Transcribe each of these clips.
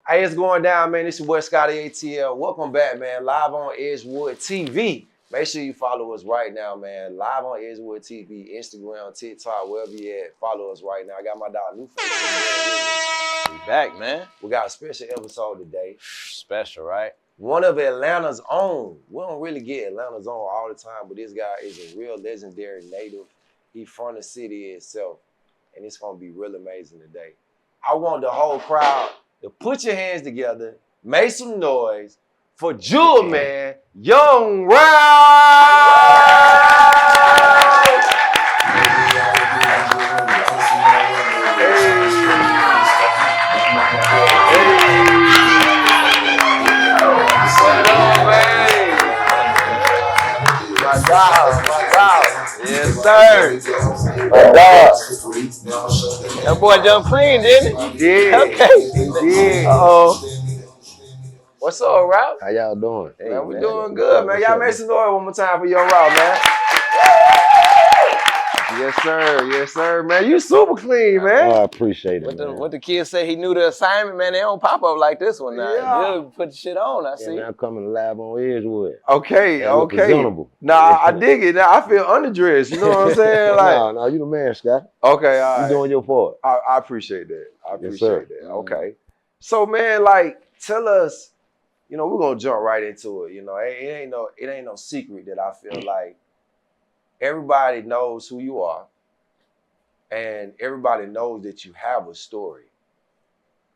Hey, it's going down, man. This is your boy ScottyATL. Welcome back, man. Live on Edgewood TV. Make sure you follow us right now, man. Live on Edgewood TV, Instagram, TikTok, wherever you at. Follow us right now. I got my dog New Face. We back, man. We got a special episode today. Special, right? One of Atlanta's own. We don't really get Atlanta's own all the time, but this guy is a real legendary native. He from the city itself, and it's gonna be real amazing today. I want the whole crowd to put your hands together, make some noise for Jewel Man, Young Round. My dog. Yes, sir. My dog. That boy jumped clean, didn't he? He did. Okay. He did. What's up, Rob? How y'all doing? Hey, man, we doing good, man. Y'all make some noise one more time for Young Rob, man. Yes, sir, man. You super clean, man. Oh, I appreciate it. What the kids say, he knew the assignment, man. They don't pop up like this one now. Yeah. They'll put the shit on, I see. Yeah, man, I'm coming live on Edgewood. Okay. Presentable. Nah, I dig it. Now I feel underdressed. You know what I'm saying? Like, no, you the man, Scott. okay, all right. You doing your part. I appreciate that. Yes, sir. Okay. So, man, like, tell us. You know, we're gonna jump right into it. You know, it ain't no secret that I feel like everybody knows who you are, and everybody knows that you have a story.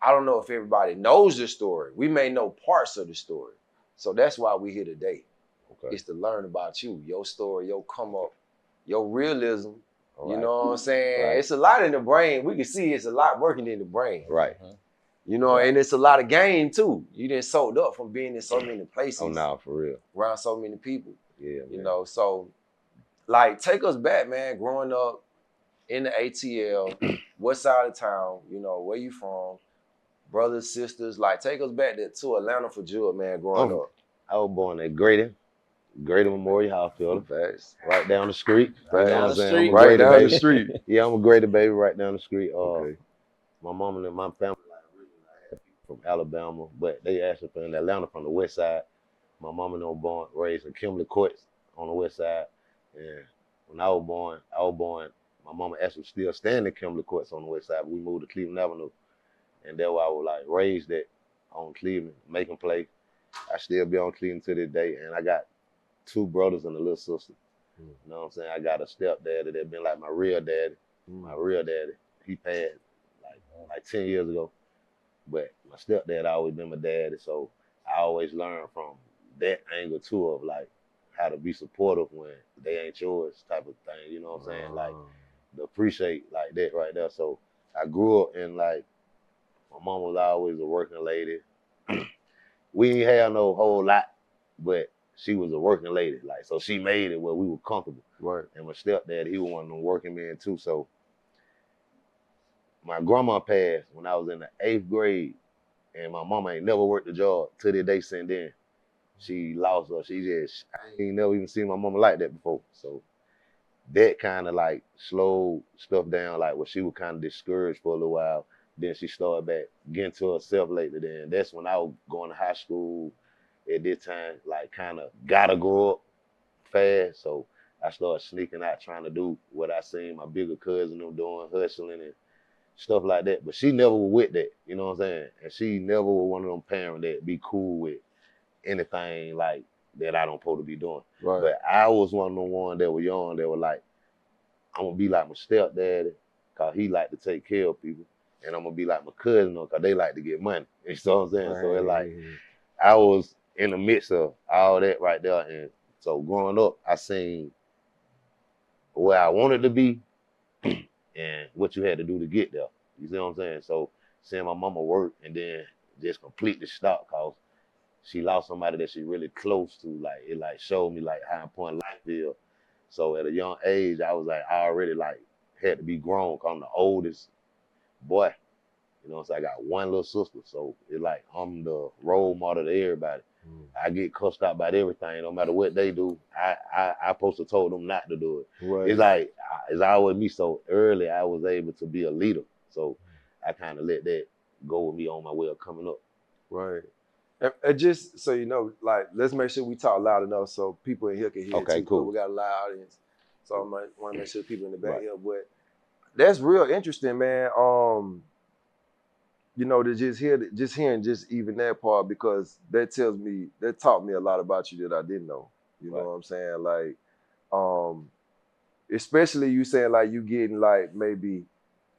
I don't know if everybody knows the story. We may know parts of the story. So that's why we're here today. Okay. It's to learn about you, your story, your come up, your realism. All You right. know what I'm saying? Right. It's a lot in the brain. We can see it's a lot working in the brain. Right. You know, and it's a lot of game too. You done soaked up from being in so many places. Oh, no, for real. Around so many people. Yeah, man. You know, so like take us back, man, growing up in the ATL, what side of town, you know, where you from, brothers, sisters, like take us back to Atlanta for Jewel, man, growing up. I was born at Grady Memorial Hospital. Facts. Right down the street. Right down the street. I'm a Right Grady down baby. the street. Yeah, I'm a Grady baby right down the street. Okay. My mom and my family, like, really, I had people from Alabama, but they actually from Atlanta, from the west side. My mom and them born, raised in Kimberly Courts on the west side. And when I was born, my mama actually still staying in Kimberly Courts on the west side, but we moved to Cleveland Avenue. And that's why I was like raised at on Cleveland, making play. I still be on Cleveland to this day, and I got 2 brothers and a little sister. You know what I'm saying? I got a stepdaddy that been like my real daddy. My real daddy, he passed like 10 years ago. But my stepdad always been my daddy, so I always learn from that angle too, of like how to be supportive when they ain't yours type of thing. You know what I'm saying? Like to appreciate like that right there. So I grew up in like, my mom was always a working lady. We ain't had no whole lot, but she was a working lady. Like, so she made it where we were comfortable. Right. And my stepdad, he was one of them working men too. So my grandma passed when I was in the 8th grade, and my mama ain't never worked a job till the day since then. She lost her. I ain't never even seen my mama like that before. So that kind of like slowed stuff down, like where she was kind of discouraged for a little while. Then she started back getting to herself later. Then that's when I was going to high school at this time, like kind of gotta grow up fast. So I started sneaking out, trying to do what I seen my bigger cousin them doing, hustling and stuff like that. But she never was with that, you know what I'm saying? And she never was one of them parents that be cool with anything like that I don't supposed to be doing. Right. But I was one of the ones that were young that were like, I'm gonna be like my stepdaddy, cause he like to take care of people. And I'm gonna be like my cousin, cause they like to get money. You know what I'm saying? Right. So it's like, I was in the midst of all that right there. And so growing up, I seen where I wanted to be and what you had to do to get there. You see what I'm saying? So seeing my mama work and then just completely stop, cause she lost somebody that she really close to. Like, it like showed me like how important life is. So at a young age, I was like, I already like had to be grown, cause I'm the oldest boy. You know, so I got one little sister. So it's like I'm the role model to everybody. I get cussed out about everything, no matter what they do. I supposed to told them not to do it. Right. It's like, it's always me. So early, I was able to be a leader. So I kind of let that go with me on my way of coming up. Right. And just so you know, like, let's make sure we talk loud enough so people in here can hear Okay, too. cool. We got a loud audience, so I want to make sure people in the back Right. hear. But that's real interesting, man. You know, to just hearing just even that part, because that taught me a lot about you that I didn't know. You know Right. what I'm saying? Like, especially you saying like you getting like maybe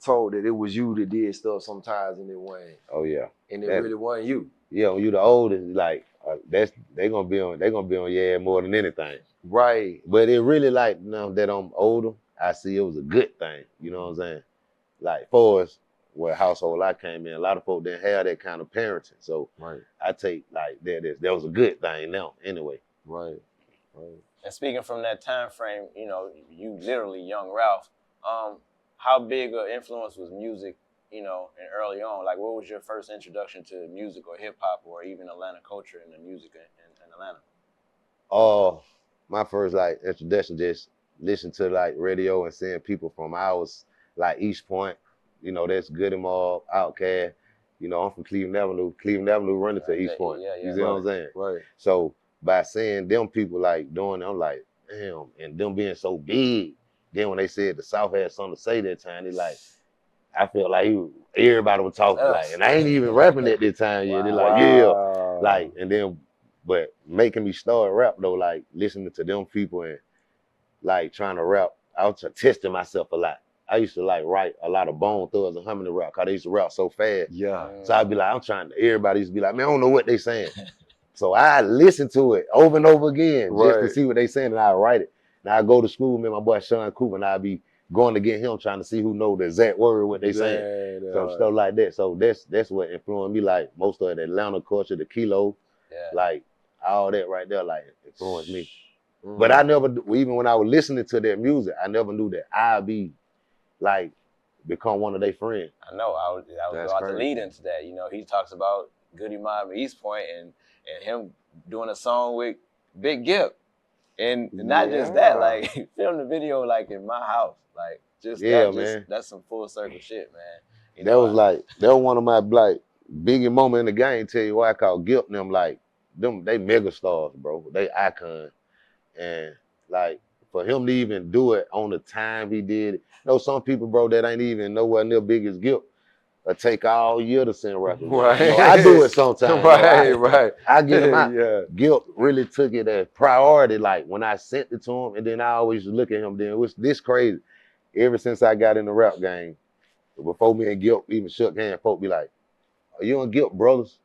told that it was you that did stuff sometimes and it wasn't, Oh yeah. and it That- really wasn't you. Yeah, when you the oldest, like they gonna be on your ass more than anything. Right. But it really like now that I'm older, I see it was a good thing. You know what I'm saying? Like for us, where household I came in, a lot of folks didn't have that kind of parenting. So Right. I take like that was a good thing now anyway. Right. Right. And speaking from that time frame, you know, you literally young Ralph. How big an influence was music, you know, and early on? Like, what was your first introduction to music or hip hop or even Atlanta culture and the music in Atlanta? My first like introduction just listen to like radio and seeing people from ours like East Point, you know, that's Good and Mob, Outkast. You know, I'm from Cleveland Avenue. Cleveland Avenue running to East Point. Yeah, You see what I'm saying? Right. So by seeing them people like doing it, I'm like, damn, and them being so big. Then when they said the South had something to say that time, they like, I felt like everybody was talking like, and I ain't even rapping at this time yet. They like, yeah, like, and then, but making me start rap though, like listening to them people and like trying to rap, I was testing myself a lot. I used to like write a lot of Bone Thugs and Humming the rap, cause they used to rap so fast. Yeah. So I'd be like, everybody used to be like, man, I don't know what they saying. So I listen to it over and over again just to see what they saying, and I write it. Now I go to school, man, my boy Sean Cooper, and I be going to get him trying to see who know the exact word what they saying. So stuff like that. So that's what influenced me, like most of the Atlanta culture, the Kilo, like all that right there, like influenced me. But I never, even when I was listening to their music, I never knew that I'd be like become one of their friends. I know. I was about to lead into that. You know, he talks about Goody Mob East Point and him doing a song with Big Gipp. And not just that, like he filmed the video like in my house. Like man. That's some full circle shit, man. You know, that was one of my like biggest moment in the game. Tell you why I call Gipp and them like they mega stars, bro. They icon. And like for him to even do it on the time he did it. You know, some people, bro, that ain't even nowhere near big as Gipp. Take all year to send records. Right. You know, I do it sometimes. Right. I get them out. Yeah. Gipp really took it as priority. Like when I sent it to him, and then I always look at him. Then it was this crazy. Ever since I got in the rap game, before me and Gipp even shook hands, folk be like, "Are you and Gipp brothers?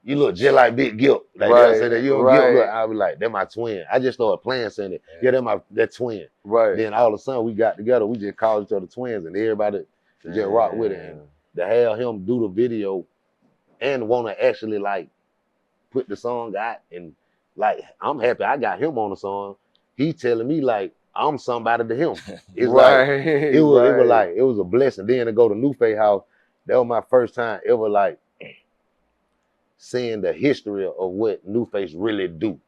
You look just like Big Gipp." Like they'll say that you and Gipp look. I'll be like, "They're my twin." I just started playing saying it. Yeah, they're twin. Right. Then all of a sudden we got together. We just called each other twins, and everybody just rock with it. And to have him do the video and want to actually like put the song out, and like I'm happy I got him on the song. He telling me like I'm somebody to him. It's like it was a blessing. Then to go to New Faith house, that was my first time ever like seeing the history of what New Face really do.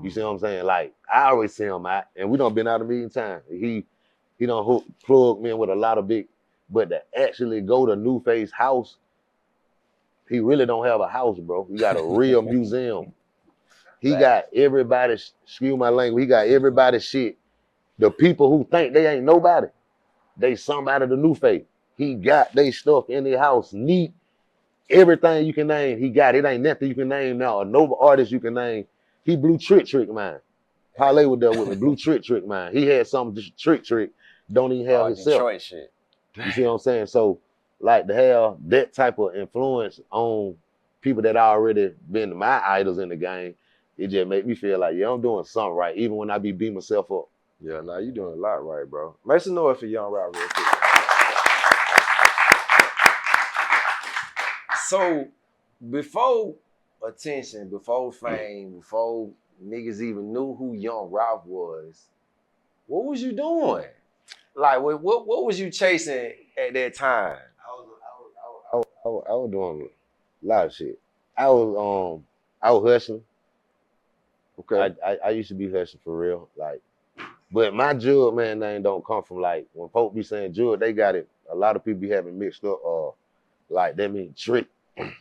You see what I'm saying? Like I always see him out, and we done been out a million times. He done plug me in with a lot of big, but to actually go to New Face house, he really don't have a house, bro. He got a real museum. He got everybody's, excuse my language, he got everybody's shit. The people who think they ain't nobody, they somebody to New Face. He got they stuff in their house, neat. Everything you can name, he got it. Ain't nothing you can name now. A Nova artist you can name. He blew Trick mine. Parlay was there with me. Blew Trick mine. He had some Trick. Don't even have himself. Detroit shit. You see what I'm saying? So, like to have that type of influence on people that already been my idols in the game, it just make me feel like, yeah, I'm doing something right, even when I be beating myself up. Yeah, nah, you doing a lot right, bro. Make some noise for Young Rap real quick. So, before attention, before fame, before niggas even knew who Young Ralph was, what was you doing? Like, what was you chasing at that time? I was doing a lot of shit. I was hustling. Okay. I used to be hustling for real. Like, but my jug man name don't come from like when folk be saying jug, they got it. A lot of people be having mixed up like that mean trick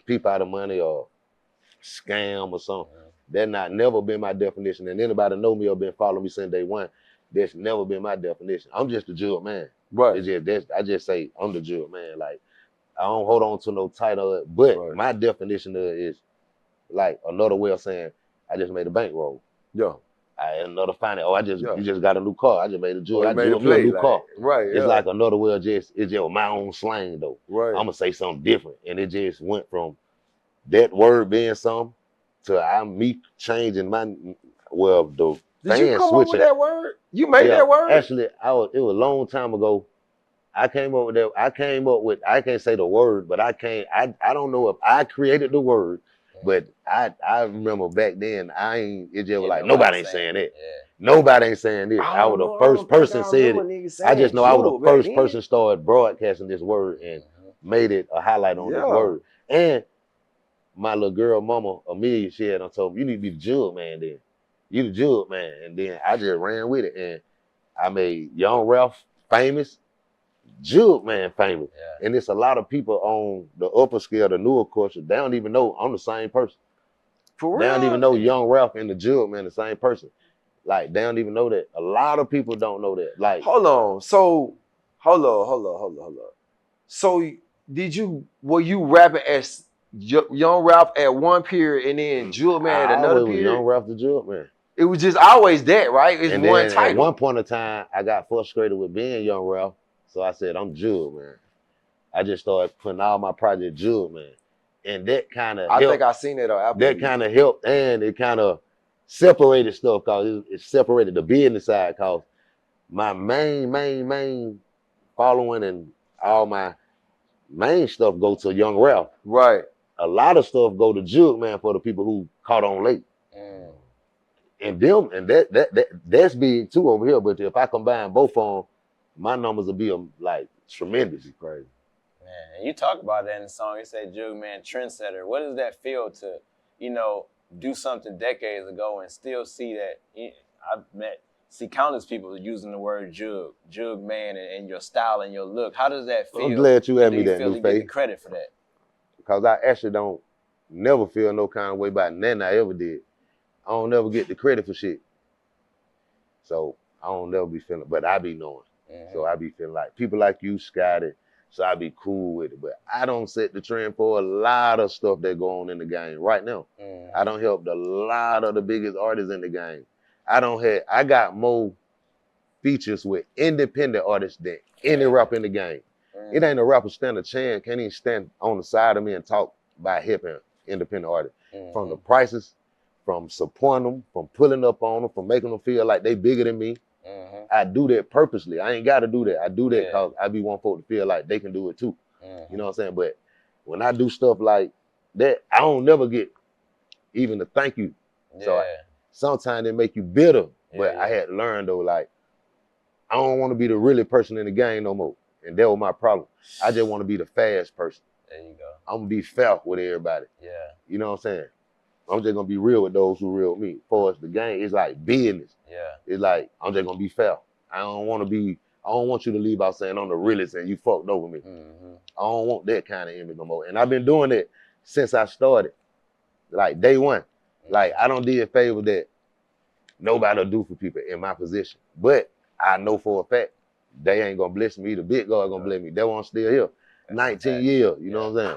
people out of money or scam or something. That not never been my definition. And anybody know me or been following me since day one, that's never been my definition. I'm just a jug man. Right. I just say I'm the jug man. Like I don't hold on to no title, but my definition of it is like another way of saying I just made a bankroll. Yeah. Another finance. Oh, you just got a new car. I just made a jug. I made just made a new car. Right. It's like another way of it's just my own slang though. Right. I'm gonna say something different, and it just went from that word being something to me changing my the Did you come up with that word? You made that word? Actually, it was a long time ago. I came up with that. I can't say the word, but I don't know if I created the word, but I remember back then it just was like nobody ain't saying that. Yeah. Nobody ain't saying this. I was the first person said it. I just know I was the first person started broadcasting this word and made it a highlight on this word. And my little girl mama, Amelia, she had told me, you need to be the jug man then. You the jug man. And then I just ran with it. And I made Young Ralph famous, jug man famous. Yeah. And it's a lot of people on the upper scale, the newer culture, they don't even know I'm the same person. For real? They don't even know Young Ralph and the jug man the same person. Like, they don't even know that. A lot of people don't know that. Like, hold on. So, hold on. So, were you rapping as Young Ralph at one period and then Jug Man at another period? Young Ralph the Jug Man. It was just always that, right? It's and one title. At one point in time, I got frustrated with being Young Ralph, so I said, I'm Jug Man. I just started putting all my project Jug Man. And that kind of I think I seen it on Apple. That kind of helped, and it kind of separated stuff, because it separated the business side, because my main following and all my main stuff go to Young Ralph. Right. A lot of stuff go to Jug Man for the people who caught on late. And that's big too over here. But if I combine both of them, my numbers will be like tremendously crazy. Man, you talk about that in the song. You say Jug Man trendsetter. What does that feel to, do something decades ago and still see that? I've see countless people using the word jug man, and your style and your look. How does that feel? I'm glad you had me that, new face. Get the credit for that? Because I actually don't never feel no kind of way about nothing I ever did. I don't never get the credit for shit. So I don't never be feeling, but I be knowing. So I be feeling like people like you, Scotty, so I be cool with it. But I don't set the trend for a lot of stuff that go on in the game right now. I don't help a lot of the biggest artists in the game. I got more features with independent artists than any rapper in the game. It ain't a rapper stand a chance, can't even stand on the side of me and talk by helping independent artists. From the prices, from supporting them, from pulling up on them, from making them feel like they bigger than me. I do that purposely. I ain't got to do that. I do that because I be want folk to feel like they can do it too. You know what I'm saying? But when I do stuff like that, I don't never get even a thank you. So sometimes it make you bitter. But I had to learn though, like, I don't want to be the really person in the game no more. And that was my problem. I just want to be the fast person. There you go. I'm gonna be fair with everybody. Yeah. You know what I'm saying? I'm just gonna be real with those who real with me. As far as the game, it's like business. Yeah. It's like, I'm just gonna be fair. I don't want you to leave out saying I'm the realest and you fucked over me. I don't want that kind of image no more. And I've been doing it since I started. Like day one. Like, I don't do a favor that nobody will do for people in my position. But I know for a fact they ain't gonna bless me. The big God gonna bless me. That's why I'm still here. 19 years, you know what I'm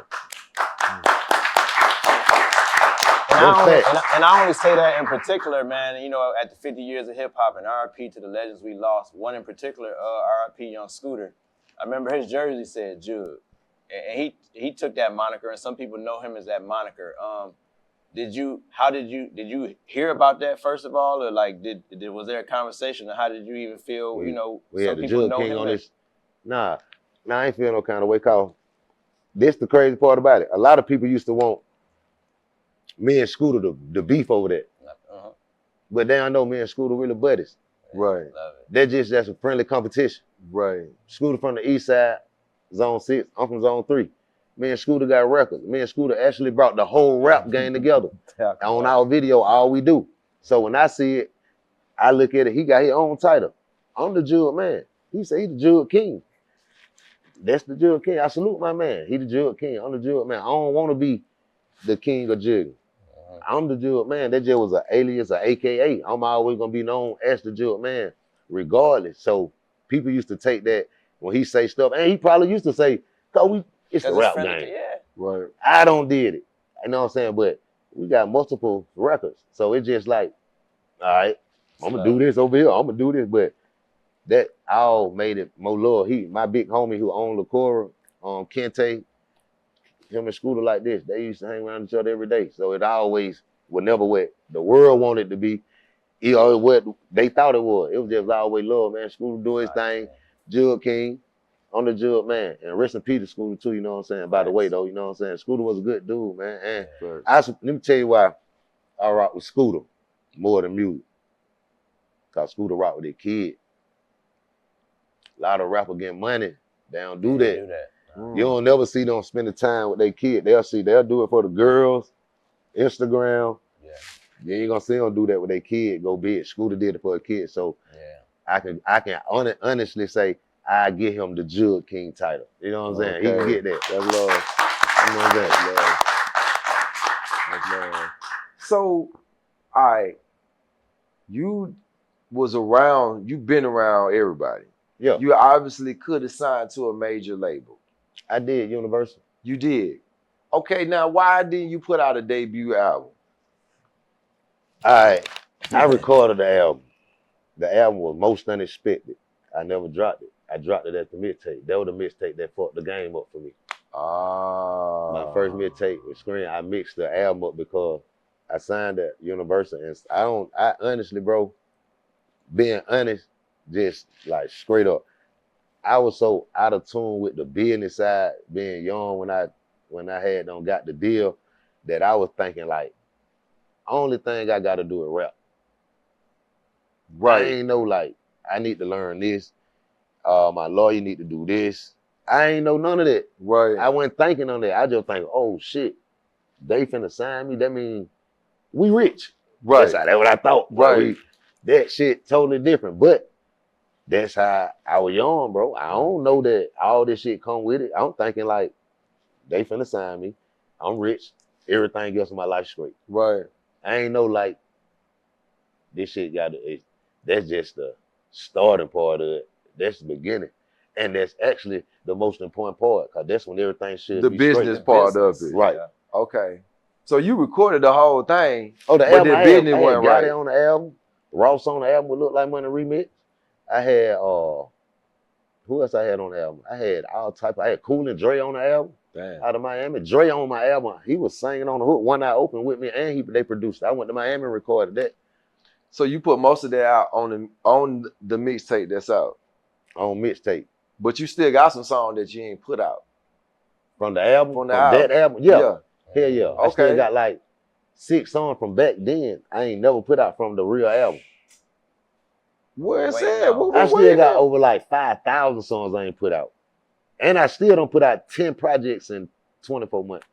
saying? And I only say that in particular, man, at the 50 years of hip hop, and RIP to the legends we lost. One in particular, RIP Young Scooter. I remember his jersey said Jug. And he took that moniker, and some people know him as that moniker. Did you hear about that first of all, or like was there a conversation, or how did you even feel? We some had the people Jug know King him on as, this. Nah, I ain't feel no kind of way, cause this the crazy part about it. A lot of people used to want me and Scooter to beef over that. But they don't know me and Scooter really buddies. Right. That's a friendly competition. Right. Scooter from the east side, zone 6. I'm from zone 3. Me and Scooter got records. Me and Scooter actually brought the whole rap game together. On our video, all we do. So when I see it, I look at it, he got his own title. I'm the Jug Man. He say he the Jug King. That's the Jug King. I salute my man. He the Jug King. I'm the Jug Man. I don't want to be the king of jugging. I'm the Jug Man. That just was an alias, an AKA. I'm always gonna be known as the Jug Man, regardless. So people used to take that when he say stuff, and he probably used to say, it's the rap game. Yeah. Right. I don't did it. You know what I'm saying? But we got multiple records. So it's just like, all right, I'm gonna do this over here. I'm gonna do this. But that all made it more love. My big homie who owned LaCora, Kente, him and Scooter like this, they used to hang around each other every day. So it always was never what the world wanted to be. It always what they thought it was. It was just always love, man. Scooter do his thing. Jug King. I'm the Jug Man. And rest in peace to Scooter too, you know what I'm saying? By the way though, you know what I'm saying? Scooter was a good dude, man. And let me tell you why I rock with Scooter more than music. Cause Scooter rock with their kid. A lot of rappers get money. They don't do that. You don't never see them spending time with their kid. They'll do it for the girls, Instagram. Yeah. You ain't gonna see them do that with their kid. Go big. Scooter did it for a kid. So I can honestly say I get him the Jug King title. You know what I'm saying? He can get that. That's love. You know That's love. So, all right, you was around, you've been around everybody. Yeah. You obviously could have signed to a major label. I did, Universal. You did. Okay, now why didn't you put out a debut album? All right, I recorded the album. The album was most unexpected. I never dropped it. I dropped it at the mixtape. That was the mixtape that fucked the game up for me. My first mixtape was Screen. I mixed the album up because I signed at Universal, and I honestly, bro, being honest, just like straight up, I was so out of tune with the business side, being young when I got the deal, that I was thinking like, only thing I gotta do is rap. Right. I ain't know like, I need to learn this. My lawyer need to do this. I ain't know none of that. Right. I wasn't thinking on that. I just think, oh shit, they finna sign me. That mean we rich. Right. That's what I thought. Right. That shit totally different. But that's how I was young, bro. I don't know that all this shit come with it. I'm thinking like, they finna sign me. I'm rich. Everything else in my life straight. Right. I ain't know like, this shit that's just the starting part of it. That's the beginning. And that's actually the most important part, because that's when everything should be straight. The business part of it. Right. Yeah. Okay. So you recorded the whole thing. Oh, the album, but the business wasn't right. It on the album. Ross on the album would Look Like Money remix. I had who else I had on the album? I had I had Cool and Dre on the album. Damn. Out of Miami. Dre on my album. He was singing on the hook, One Eye Open with me, and they produced it. I went to Miami and recorded that. So you put most of that out on the mixtape that's out? On mixtape. But you still got some songs that you ain't put out. From the album? From that album? Yeah. Hell yeah. Okay. I still got like 6 songs from back then. I ain't never put out from the real album. Where's that? I still got over like 5,000 songs I ain't put out. And I still don't put out 10 projects in 24 months.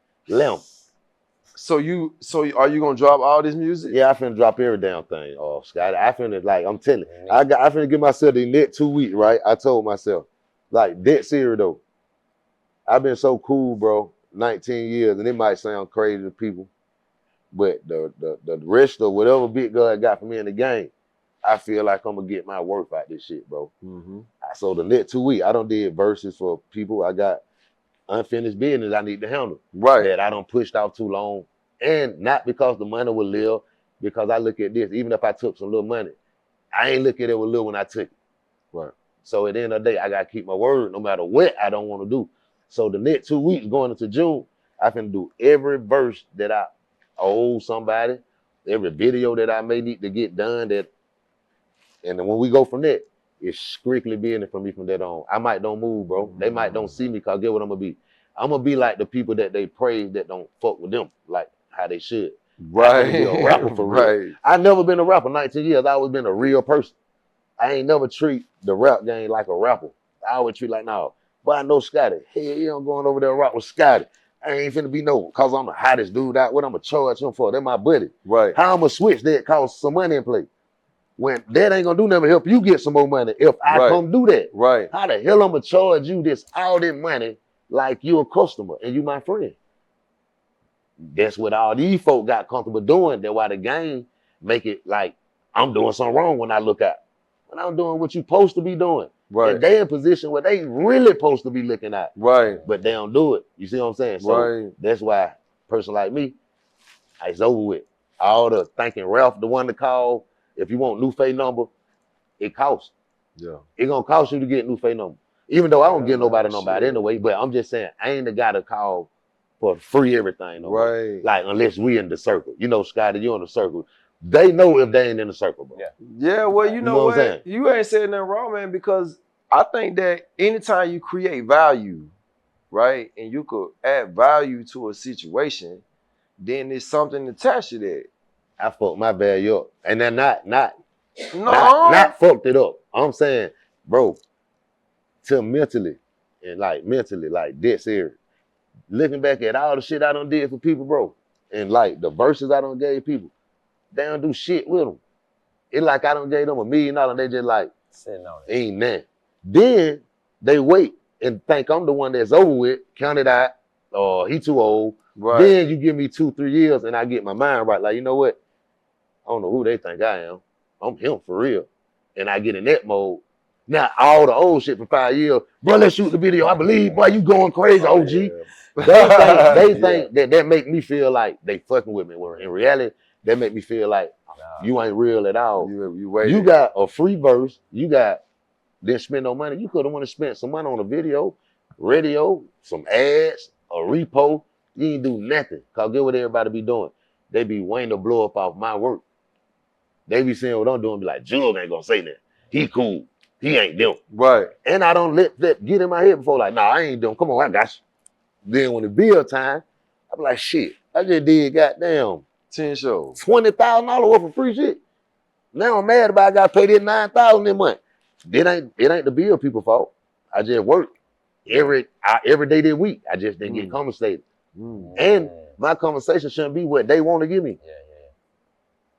So are you gonna drop all this music? Yeah, I finna drop every damn thing off, Scotty. I finna, like, I'm telling you, I finna give myself the next 2 weeks, right? I told myself, like, dead serious though. I've been so cool, bro, 19 years, and it might sound crazy to people, but the rest of whatever big God got for me in the game, I feel like I'm gonna get my work out this shit, bro. Mm-hmm. So the next 2 weeks, I done did verses for people. I got unfinished business I need to handle. Right. That I done pushed off too long. And not because the money will live, because I look at this, even if I took some little money, I ain't look at it with little when I took it. Right. So at the end of the day, I gotta keep my word no matter what I don't want to do. So the next 2 weeks going into June, I can do every verse that I owe somebody, every video that I may need to get done, and then when we go from that, it's strictly business for me from that on. I might don't move, bro. They might don't see me, because get what I'm gonna be. I'm gonna be like the people that they praise that don't fuck with them, like how they should. Right. Be a rapper for real. Right. I never been a rapper 19 years. I always been a real person. I ain't never treat the rap game like a rapper. I always treat like, no, but I know Scotty. Hey, you don't going over there and rock with Scotty. I ain't finna be no, cause I'm the hottest dude out. What I'm gonna charge him for? They're my buddy. Right. How I'm gonna switch that cause some money in play? When that ain't gonna do nothing to help you get some more money if I come do that. Right. How the hell I'm gonna charge you all this money like you a customer and you my friend? that's what all these folk got comfortable doing. That's why the game make it like I'm doing something wrong when I look out. When I'm doing what you supposed to be doing. Right. And they in position where they really supposed to be looking at. Right. But they don't do it. You see what I'm saying? So Right. that's why a person like me, it's over with. All the thinking Ralph the one to call. If you want new face number, it costs. Yeah. It gonna cost you to get new face number. Even though I don't get nobody number shit. anyway, but I'm just saying I ain't the guy to call for free everything. No more. Right. Like unless we in the circle. You know, Scotty, you in the circle. They know if they ain't in the circle, bro. Yeah. Yeah, well, you know what I'm what? saying? You ain't saying nothing wrong, man, because I think that anytime you create value, right, and you could add value to a situation, then there's something attached to that. I fucked my value up. And then not No. fucked it up. I'm saying, bro, to mentally, like dead serious. Looking back at all the shit I done did for people, bro, and like the verses I done gave people, they don't do shit with them. It like I done gave them $1 million and they just like, Sitting on it. ain't nothing. Then they wait and think I'm the one that's over with, count it out, or he too old. Right. Then you give me 2-3 years and I get my mind right. Like, you know what? I don't know who they think I am. I'm him for real. And I get in that mode. Now all the old shit for 5 years, bro, let's shoot the video. I believe, boy, you going crazy, OG. Yeah. They think that make me feel like they fucking with me. Where in reality, that make me feel like you ain't real at all. You got a free verse. You didn't spend no money. You could have went and spent some money on a video, radio, some ads, a repo. You ain't do nothing. Cause get what everybody be doing. They be waiting to blow up off my work. They be saying what I'm doing, be like, Jug ain't gonna say that. He cool. He ain't them. Right. And I don't let that get in my head before, like, nah, I ain't them. Come on, I got you. Then when the bill time, I be like, shit, I just did goddamn 10 shows. $20,000 worth of free shit. Now I'm mad about I gotta pay this $9,000 this month. It ain't the bill people fault. I just work every day this week. I just didn't get compensated. And my compensation shouldn't be what they want to give me. Yeah.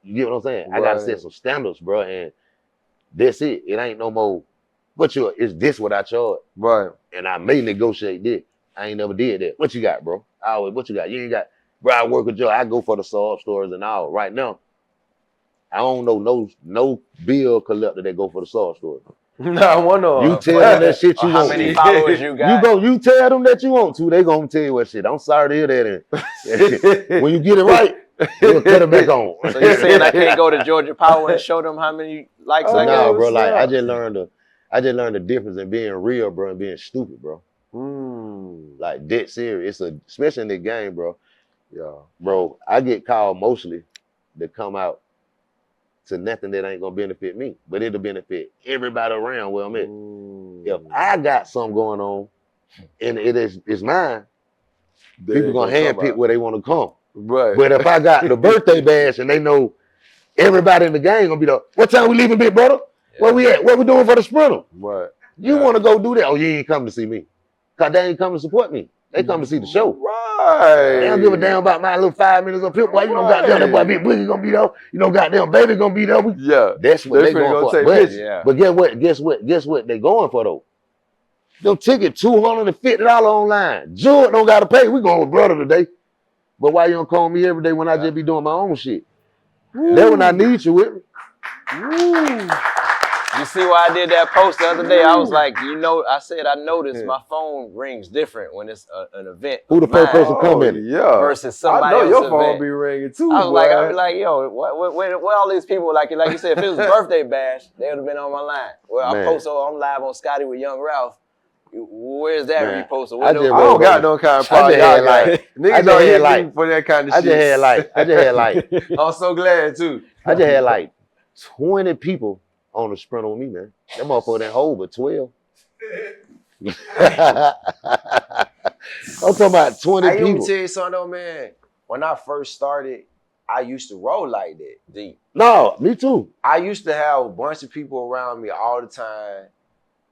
You get what I'm saying? Right. I gotta set some standards, bro, and that's it. It ain't no more. But it's this what I charge. Right. And I may negotiate this. I ain't never did that. What you got, bro? What you got? You ain't got, bro, I work with Joe. I go for the sub stores and all. Right now, I don't know no bill collector that go for the sub stores. Nah, one of You tell them that shit you How want. many followers you got? You tell them that you want to, they gonna tell you what shit. I'm sorry to hear that. And when you get it right, they'll cut it back on. So you saying I can't go to Georgia Power and show them how many likes I got? No, bro, like I just learned the difference in being real, bro, and being stupid, bro. Like dead serious. Especially in the game, bro. Yeah. Bro, I get called mostly to come out to nothing that ain't gonna benefit me, but it'll benefit everybody around where I'm at. If I got something going on and it's mine, people gonna handpick where they want to come. Right. But if I got the birthday bash and they know everybody in the game gonna be what time we leaving, big brother? Yeah. Where we at? What we doing for the sprinter? Right. You want to go do that? Oh, you ain't come to see me, cause they ain't come to support me. They come to see the show. Right. They don't give a damn about my little 5 minutes up here. Boy, you know, goddamn that boy Big Boogie gonna be there. You know, goddamn baby gonna be there. Yeah. That's what they going for. But guess what they going for though? Them ticket $250 online. Jewel don't gotta pay. We going with brother today. But why you don't call me every day when I just be doing my own shit? Then when I need you with me. You see why I did that post the other day? I was like, I said I noticed my phone rings different when it's an event. Who the first person commented? Yeah. Versus somebody else's I know your phone event. be ringing too. I was like, yo, what all these people like you said? If it was birthday bash, they would have been on my line. Well, I'm live on Scotty with Young Ralph. Where's that repost? I don't got no kind of problem. Niggas don't hit me for that kind of shit. I just had like. I'm so glad too. I just had like 20 people on the sprint on me, man. That motherfucker didn't hold but 12. I'm talking about 20 people. Let me tell you something though, man. When I first started, I used to roll like that. Deep. No, me too. I used to have a bunch of people around me all the time,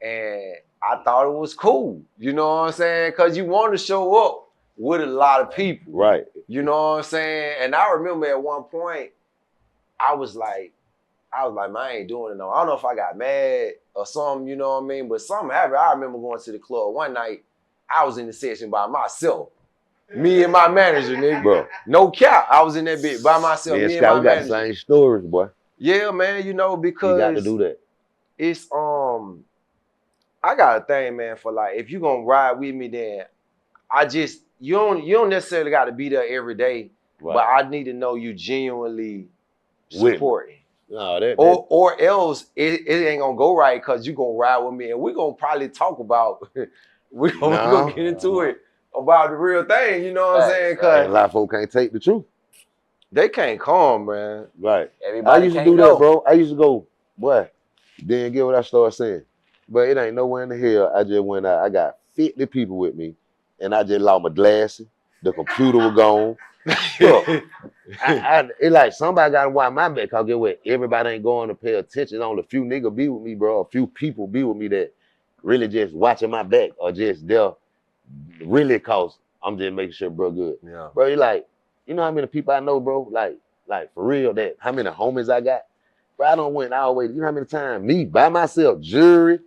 and I thought it was cool. You know what I'm saying? Because you want to show up with a lot of people. Right. You know what I'm saying? And I remember at one point, I was like, man, I ain't doing it no. I don't know if I got mad or something, you know what I mean? But something happened. I remember going to the club one night. I was in the section by myself. Me and my manager, nigga. Bro. No cap. I was in that bitch by myself, me and Scott, my we got manager. the same stories, boy. Yeah, man, you know, because you got to do that. It's I got a thing, man, for like if you gonna ride with me, then I just you don't necessarily gotta be there every day, Right. but I need to know you genuinely supporting. No, that or else it ain't gonna go right because you gonna ride with me and we're gonna probably talk about we gonna get into it about the real thing, you know what I'm saying? Cause a lot of folks can't take the truth. They can't come, man. Right. Everybody I used to can't do know. that, bro. I used to go, boy, then get what I started saying. But it ain't nowhere in the hell. I just went out. I got 50 people with me, and I just lost my glasses. The computer was gone. Look, it like somebody got to watch my back. Cause get what? Everybody ain't going to pay attention. Only a few niggas be with me, bro. A few people be with me that really just watching my back or just there really cause I'm just making sure bro good. Yeah. Bro, you like, you know how many people I know, bro? Like for real, that how many homies I got? Bro, I don't went always, you know how many times me by myself, jury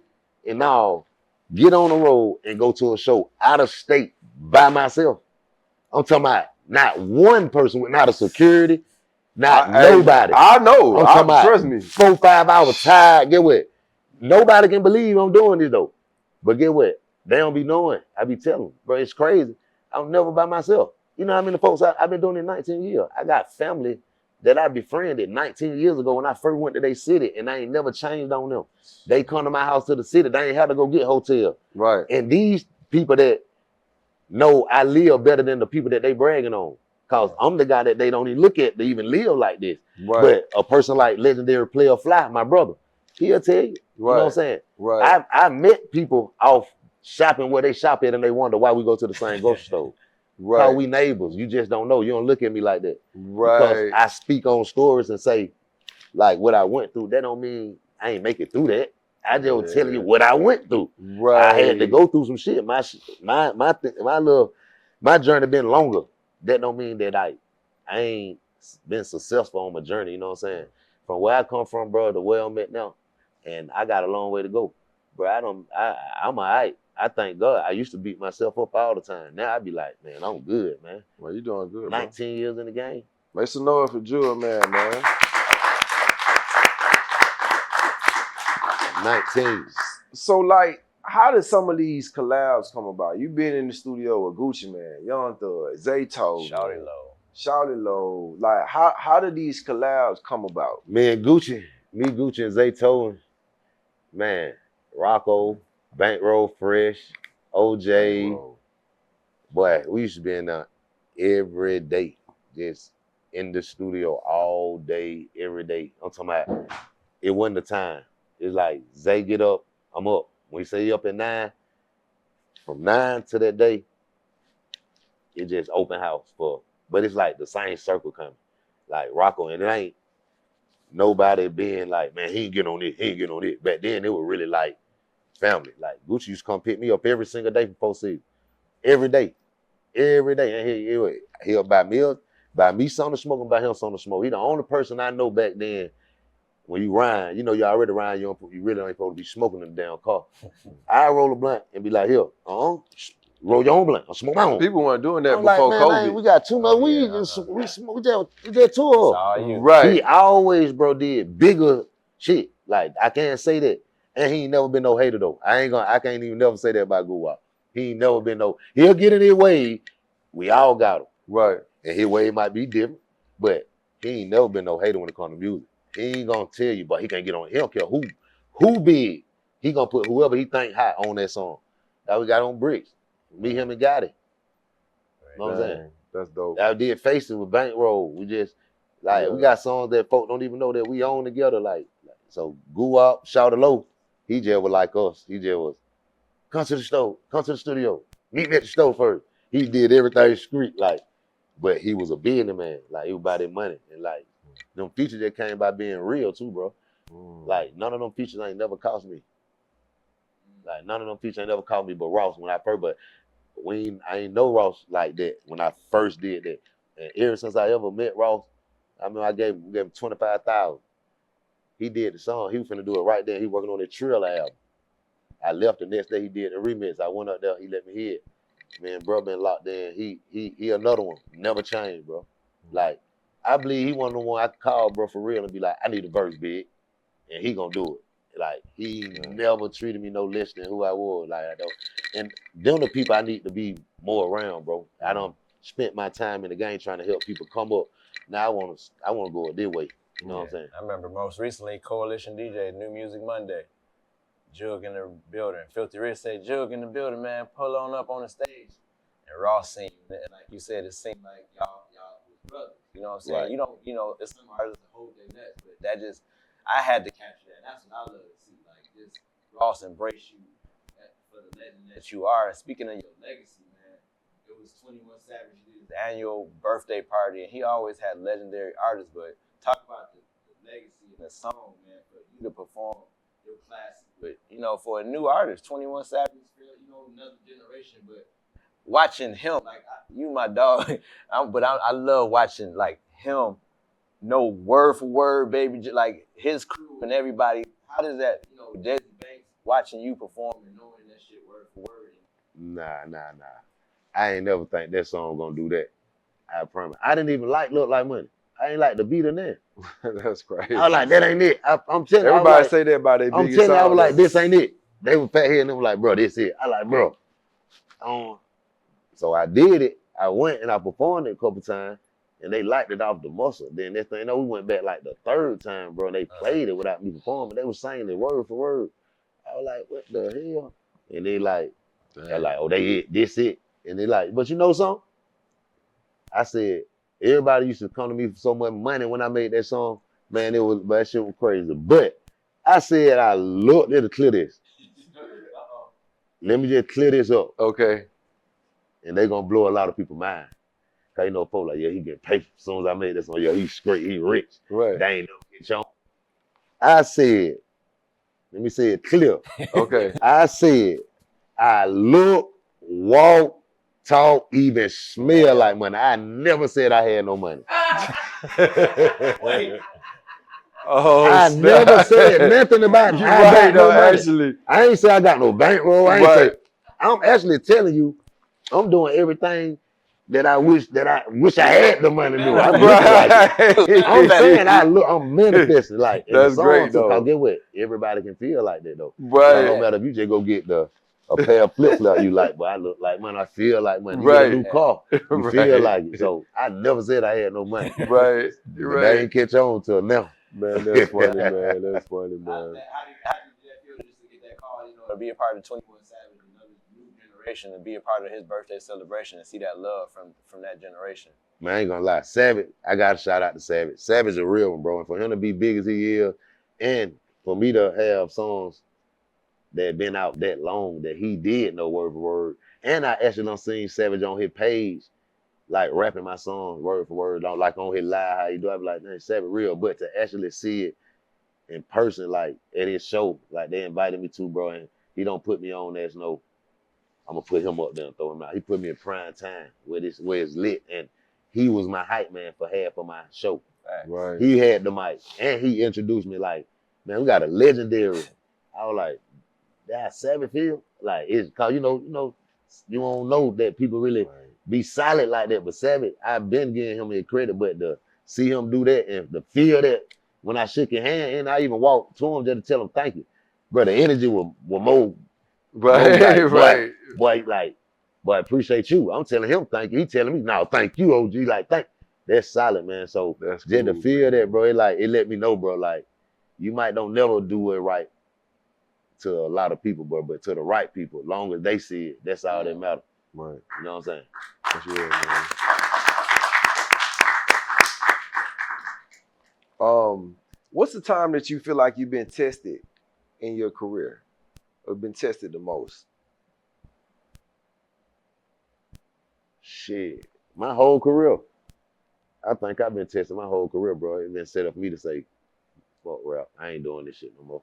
and all, get on the road and go to a show out of state by myself. I'm talking about not one person with not a security, not nobody. I know. I'm talking about trust me. 4-5 hours tired. Get what? Nobody can believe I'm doing this though. But get what? They don't be knowing. I be telling them, bro, it's crazy. I'm never by myself. You know how many folks I've been doing it 19 years. I got family that I befriended 19 years ago when I first went to their city and I ain't never changed on them. They come to my house to the city. They ain't had to go get hotel. Right. And these people that know I live better than the people that they bragging on. Cause I'm the guy that they don't even look at to even live like this. Right. But a person like legendary player Fly, my brother, he'll tell you. Right. You know what I'm saying? Right. I met people off shopping where they shop at and they wonder why we go to the same grocery store. Right. Cause we neighbors. You just don't know. You don't look at me like that. Right. Because I speak on stories and say like what I went through. That don't mean I ain't make it through that. I just tell you what I went through. Right. I had to go through some shit. My journey been longer. That don't mean that I ain't been successful on my journey. You know what I'm saying? From where I come from, bro, to where I'm at now, and I got a long way to go, bro. I'm alright. I thank God. I used to beat myself up all the time. Now I be like, man, I'm good, man. Well, you doing good, 19 years in the game. Make some noise for Jewel, man. 19. So, like, how did some of these collabs come about? You been in the studio with Gucci Man, Young Thug, Zayto, Shawty Low. Like, how did these collabs come about? Gucci and Zayto, man, Rocco, Bankroll Fresh, OJ. Boy, we used to be in there every day, just in the studio all day, every day. I'm talking about, it wasn't the time. It's like, Zay get up, I'm up. When he say he up at 9, from 9 to that day, it just open house but it's like the same circle coming. Like Rocco, and it ain't nobody being like, man, he ain't getting on it, Back then, it was really like family. Like Gucci used to come pick me up every single day from 4 seasons. Every day. And he'll buy me something to smoke and buy him something to smoke. He the only person I know back then, when you ride, you know you already ride, you really ain't supposed to be smoking in the damn car. I roll a blunt and be like, here, roll your own blunt. I'll smoke my own. People weren't doing that I'm before like, man, COVID. we got too much weed. We just two of them. Right. He always, bro, did bigger shit. Like, I can't say that. And he ain't never been no hater, though. I can't even never say that about Guwap. He ain't never been he'll get in his way. We all got him. Right. And his way might be different, but he ain't never been no hater when it comes to music. He ain't gonna tell you, but he can't get on. He don't care who big. He gonna put whoever he think hot on that song. That we got on Bricks. Me, him, and Gotti. You know what I'm saying? That's dope. I did Faces with Bankroll. We just, we got songs that folk don't even know that we own together. So Guwap, Shawty Low, he just was like us. He just was, come to the store, come to the studio, meet me at the store first. He did everything street, but he was a businessman. He was about that money. And them features that came by being real too, bro. None of them features ain't never cost me. None of them features ain't never cost me but Ross when I first, but I ain't know Ross like that when I first did that. And ever since I ever met Ross, I mean, I gave him 25,000. He did the song. He was finna do it right there. He working on that Trill album. I left the next day. He did the remix. I went up there. He let me hear it. Man, bro been locked in. He another one. Never changed, bro. Like, I believe he one of the one I could call, bro, for real and be like, I need a verse, big. And he gonna do it. Like, he never treated me no less than who I was. Like, I don't. And them the people I need to be more around, bro. I done spent my time in the game trying to help people come up. Now I wanna go this way. You know what I'm saying? I remember most recently, Coalition DJ, New Music Monday. Jug in the building. Filthy Rich said, Jug in the building, man. Pull on up on the stage. And Ross seen you. And like you said, it seemed like y'all was brothers. You know what I'm saying? Right. You don't, it's some artists that hold their nuts, but that just, I had to capture that. That's what I love to see. Like, just Ross embrace you for the legend that you are. And speaking of your legacy, man, it was 21 Savage His annual birthday party, and he always had legendary artists, but talk about the legacy and the song, man, for you to perform your classic. But, for a new artist, 21 Savage, another generation, but watching him, like, you my dog, I love watching, like, him know word for word, baby, like, his crew and everybody. How does that, Desi Banks watching you perform and knowing that shit word for word? Nah. I ain't never think that song gonna do that. I promise. I didn't even like Look Like Money. I ain't like the beat in there. That's crazy. I was like, that ain't it. I'm telling you. Everybody like, say that about their biggest I'm telling you, I was song, like, though. this ain't it. They were fat head and they were like, bro, this it. I like, bro. So I did it. I went and I performed it a couple times and they liked it off the muscle. Then next thing you know, we went back like the third time, bro, and they played it without me performing. They were saying it word for word. I was like, what the hell? And they like, oh, they it, this it. And they like, but you know something? I said, everybody used to come to me for so much money when I made that song. Man, that shit was crazy. But I said, I looked at the clear this. Let me just clear this up. Okay. And they gonna blow a lot of people's mind. Cause folks like, yeah, he get paid as soon as I made this song. Yeah, he's straight, he rich. Right. They ain't never get on. I said, let me say it clear. Okay. I said, I look, walk, talk, even smell like money. I never said I had no money. I never said nothing about it. I got no money. Actually. I ain't say I got no bankroll. I ain't say. I'm actually telling you, I'm doing everything that I wish I had the money to do. I'm I'm saying I'm manifesting like. That's great though. Cause get what? Everybody can feel like that though. Right. Like, no matter if you just go get a pair of flip-flops you like, but I look like money. I feel like money. You get a new car, you feel like it. So I never said I had no money. Right. But they ain't catch on till now. Man, that's funny, man. That's funny, man. How did that feel just to get that call, to be a part of 21 Savage, another new generation, and be a part of his birthday celebration and see that love from that generation? Man, I ain't gonna lie. Savage, I gotta shout out to Savage. Savage is a real one, bro. And for him to be big as he is, and for me to have songs that been out that long that he did know word for word. And I actually done seen Savage on his page, like rapping my songs word for word, like on his live, how he do. I be like, man, Savage real. But to actually see it in person, like at his show, like they invited me to, bro, and he don't put me on as no, I'm gonna put him up there and throw him out. He put me in prime time where it's lit, and he was my hype man for half of my show. Right. He had the mic, and he introduced me like, man, we got a legendary. I was like, that's Savage Field. Like, it's cause you don't know that people really be solid like that. But Savage, I've been giving him his credit, but to see him do that and to feel that when I shook his hand and I even walked to him just to tell him thank you, bro, the energy was more. Right. Boy, I appreciate you. I'm telling him thank you. He telling me, no, thank you, OG. Like, that's solid, man. So that's just cool, to feel that, bro, it let me know, bro, like, you might don't never do it right to a lot of people, bro, but to the right people, as long as they see it, that's all that matters. Right. You know what I'm saying? That's real, man. What's the time that you feel like you've been tested in your career, or been tested the most? Shit, my whole career. I think I've been tested my whole career, bro. It's been set up for me to say, fuck rap, I ain't doing this shit no more.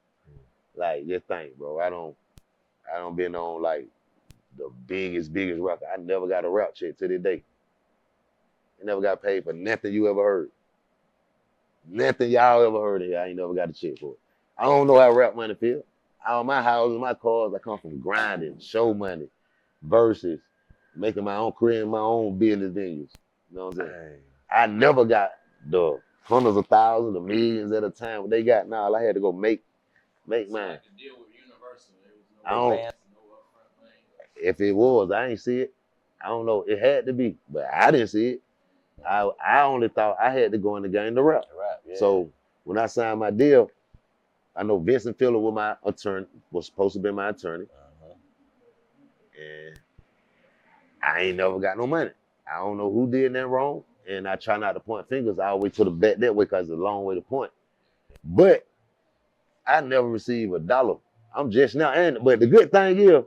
Like, just think, bro. I don't been on like the biggest rapper. I never got a rap check to this day. I never got paid for nothing you ever heard. Nothing y'all ever heard of here, I ain't never got a check for it. I don't know how rap money feel. All my houses, my cars, I come from grinding, show money, versus making my own career in my own business venues. You know what I'm saying? I never got the hundreds of thousands, the millions at a time. What they got now, all I had to go make mine. Like the deal with Universal, there was no I don't. advance, no upfront money. If it was, I ain't see it. I don't know. It had to be, but I didn't see it. I only thought I had to go in the game to rap. Yeah. So when I signed my deal, I know Vincent Filler was my attorney, was supposed to be my attorney. And I ain't never got no money. I don't know who did that wrong. And I try not to point fingers all the way to the back that way because it's a long way to point. But I never received $1. I'm just now, but the good thing is,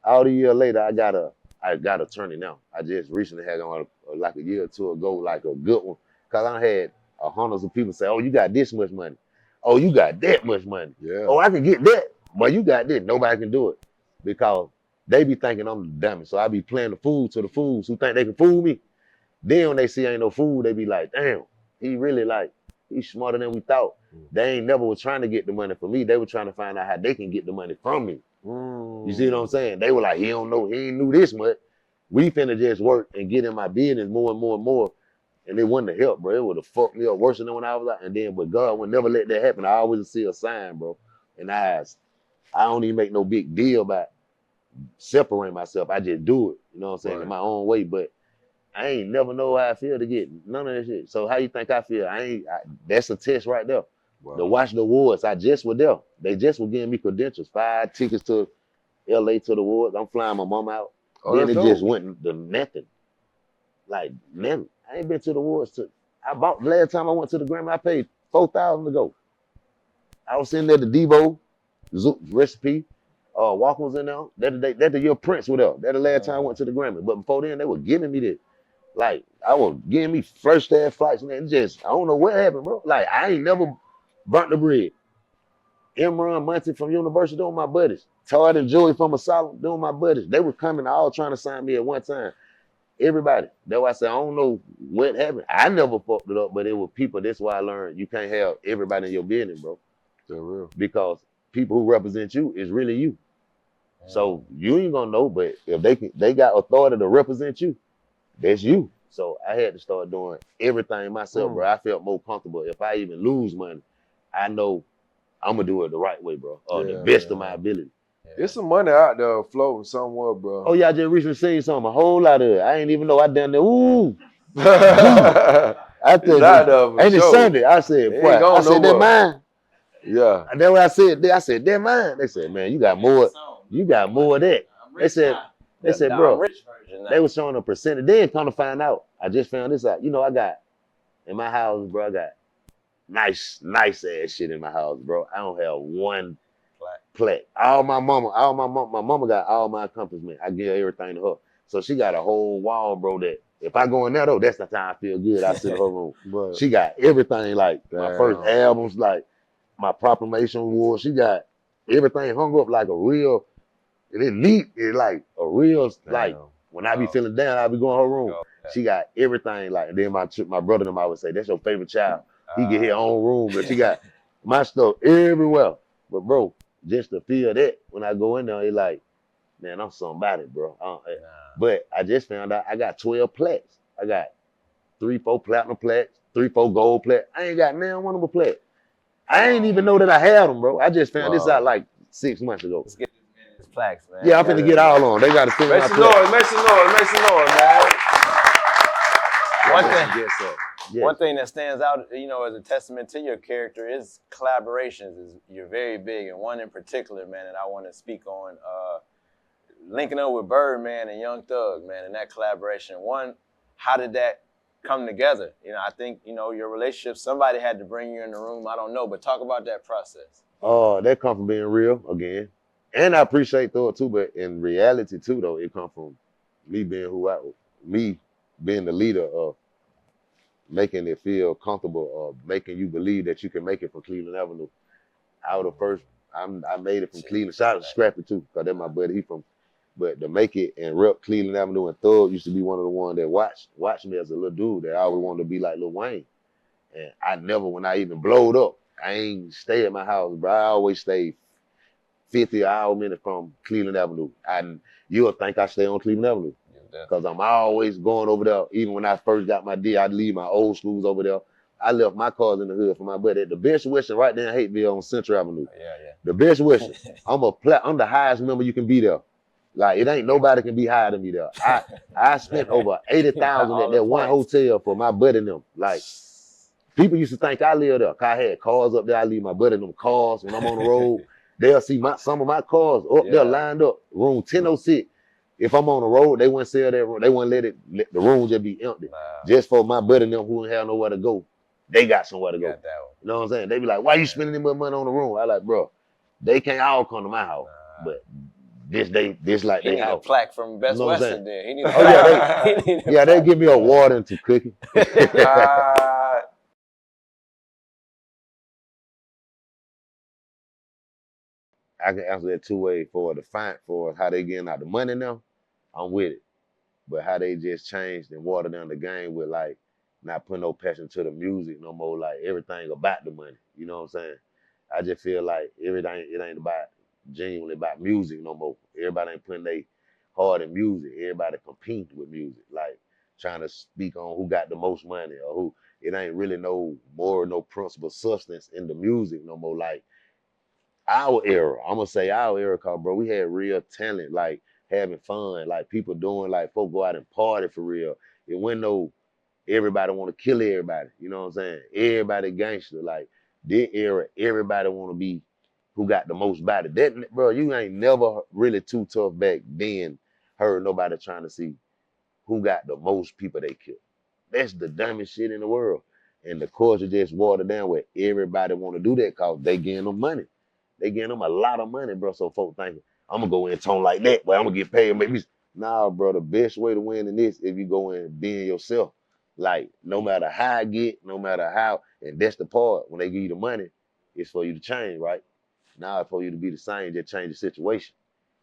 all the year later, I got an attorney now. I just recently had on like a year or two ago, like a good one. Cause I had hundreds of people say, oh, you got this much money. Oh, you got that much money. Yeah. Oh, I can get that. But you got this. Nobody can do it. Because they be thinking I'm the dummy. So I be playing the fool to the fools who think they can fool me. Then when they see I ain't no fool, they be like, damn, he really like, he's smarter than we thought. They ain't never was trying to get the money from me. They were trying to find out how they can get the money from me. You see what I'm saying? They were like, he don't know, he ain't knew this much. We finna just work and get in my business more and more and more. And it wasn't to help, bro. It would have fucked me up worse than when I was out. And then, but God would never let that happen. I always see a sign, bro. And I don't even make no big deal about separating myself. I just do it, you know what I'm saying, in my own way. But I ain't never know how I feel to get none of that shit. So how you think I feel? That's a test right there. Wow. To watch the awards, I just was there. They just were giving me credentials, 5 tickets to LA to the awards. I'm flying my mom out. Then it just went to nothing. Like nothing. I ain't been to the awards. Last time I went to the Grammy, I paid $4,000 to go. I was sitting there, the Devo, Zook recipe, Walker was in there. That the year Prince was there. That the last time I went to the Grammy. But before then, they were giving me this. Like, I was giving me first class flights, and then just, I don't know what happened, bro. Like, I ain't never burnt the bread. Imran Munty from University doing my buddies. Todd and Joey from Asylum doing my buddies. They were coming all trying to sign me at one time. Everybody. That's why I said, I don't know what happened. I never fucked it up, but it was people. That's why I learned you can't have everybody in your business, bro. They're real. Because people who represent you is really you. So you ain't gonna know, but if they got authority to represent you, that's you. So I had to start doing everything myself, bro. I felt more comfortable. If I even lose money, I know I'm gonna do it the right way, bro. The best of my ability. There's some money out there floating somewhere, bro. Oh yeah, I just recently seen something, a whole lot of it. I ain't even know I done there. Ooh. I said, ain't it Sunday? I said, boy, I said, that mine. Yeah. And then when I said, that mine. They said, man, you got more. You got more of that. They said, bro, they was showing a percentage. Then come to find out, I just found this out. You know, I got, in my house, bro, I got nice ass shit in my house, bro. I don't have one plaque. My mama got all my accomplishments. I give everything to her. So she got a whole wall, bro, that if I go in there, though, that's the time I feel good. I sit in her room. But she got everything, like my first albums, like my proclamation award. She got everything hung up like a real, and it neat. It's like a real, like, when I be feeling down, I be going to her room. She got everything, like, and then my brother and I would say, that's your favorite child. He get his own room, but she got my stuff everywhere. But bro, just to feel that when I go in there, it's like, man, I'm somebody, bro. But I just found out I got 12 plaques. I got 3-4 platinum plaques, 3-4 gold plaques. I ain't got now one of them plaques. I ain't even know that I had them, bro. I just found this out like 6 months ago. Let's get these plaques, man. Yeah, I'm finna get all on. They gotta send make some noise, make some noise, man. One thing that stands out, you know, as a testament to your character is collaborations. You're very big, and one in particular, man, that I want to speak on, linking up with Birdman and Young Thug, man, and that collaboration. One, how did that come together? You know, I think, you know, your relationship, somebody had to bring you in the room. I don't know, but talk about that process. That come from being real again. And I appreciate Thug too, but in reality too, though, it come from me being me being the leader of making it feel comfortable, or making you believe that you can make it from Cleveland Avenue. I made it from Cleveland. Shout out to Scrappy too, because that's my buddy. But to make it and rep Cleveland Avenue, and Thug used to be one of the ones that watched me as a little dude that I always wanted to be like Lil Wayne. And I never, when I even blowed up, I ain't stay at my house, bro. I always stay 50 hour minutes from Cleveland Avenue. You'll think I stay on Cleveland Avenue. Because I'm always going over there. Even when I first got my D, I'd leave my old schools over there. I left my cars in the hood for my buddy at the Best Western right there in Hateville on Central Avenue. Yeah. The Best Western. I'm the highest member you can be there. Like, it ain't nobody can be higher than me there. I spent over 80,000 at that one hotel for my buddy and them. Like, people used to think I lived there. I had cars up there. I leave my buddy in them cars when I'm on the road. They'll see some of my cars up there lined up. Room 1006. If I'm on the road, they wouldn't sell that room. They wouldn't let the room just be empty. Wow. Just for my buddy and them who didn't have nowhere to go. They got somewhere to go. You know what I'm saying? They be like, why you spending that much money on the room? I like, bro, they can't all come to my house. But this like they house. A plaque from Best Western then. He need a plaque. They give me a water and some cookies. Uh, I can answer that two ways for how they getting out the money now. I'm with it. But how they just changed and watered down the game with like not putting no passion to the music no more, like everything about the money. You know what I'm saying? I just feel like it ain't about genuinely about music no more. Everybody ain't putting their heart in music. Everybody compete with music, like trying to speak on who got the most money or who. It ain't really no principle substance in the music no more. Like our era, I'm gonna say our era, cause bro, we had real talent, like having fun, like people doing, like folk go out and party for real. It wasn't no everybody want to kill everybody. You know what I'm saying? Everybody gangster. Like this era, everybody want to be who got the most body. That bro, you ain't never really too tough back then heard nobody trying to see who got the most people they killed. That's the dumbest shit in the world. And the culture just watered down where everybody want to do that cause they getting them money. They getting them a lot of money, bro. So folk thinking, I'm gonna go in tone like that, but I'm gonna get paid. Maybe nah, bro. The best way to win in this if you go in being yourself. Like no matter how I get, no matter how, and that's the part when they give you the money, it's for you to change, right? Now it's for you to be the same, just change the situation.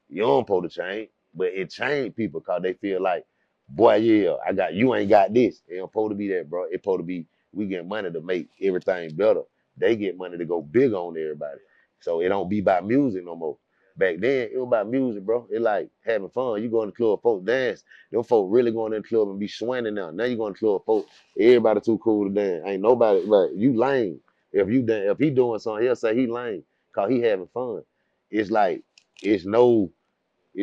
You don't supposed to change, but it changed people because they feel like, boy, yeah, you ain't got this. It don't supposed to be that, bro. It supposed to be we get money to make everything better. They get money to go big on everybody. So it don't be about music no more. Back then, it was about music, bro. It like having fun. You go in the club, folks dance. Them folk really going in the club and be swinging now. Now you go in the club, folks, everybody too cool to dance. Ain't nobody, right? You lame. If he doing something, he'll say he lame because he having fun. It's like, it's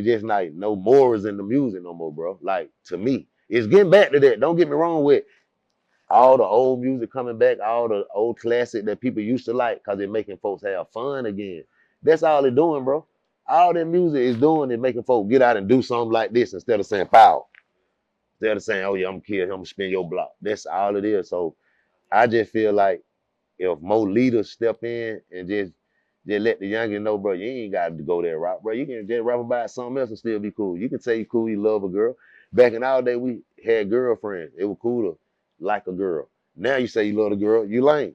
just like no morals in the music no more, bro. Like, to me, it's getting back to that. Don't get me wrong with all the old music coming back, all the old classic that people used to like, because they're making folks have fun again. That's all they're doing, bro. All that music is doing is making folks get out and do something like this instead of saying pow. Instead of saying, oh yeah, I'm gonna kill him, I'm gonna spin your block. That's all it is. So I just feel like if more leaders step in and just let the youngin know, bro, you ain't got to go that route, bro. You can just rap about something else and still be cool. You can say you cool, you love a girl. Back in our day, we had girlfriends. It was cool to like a girl. Now you say you love a girl, you lame.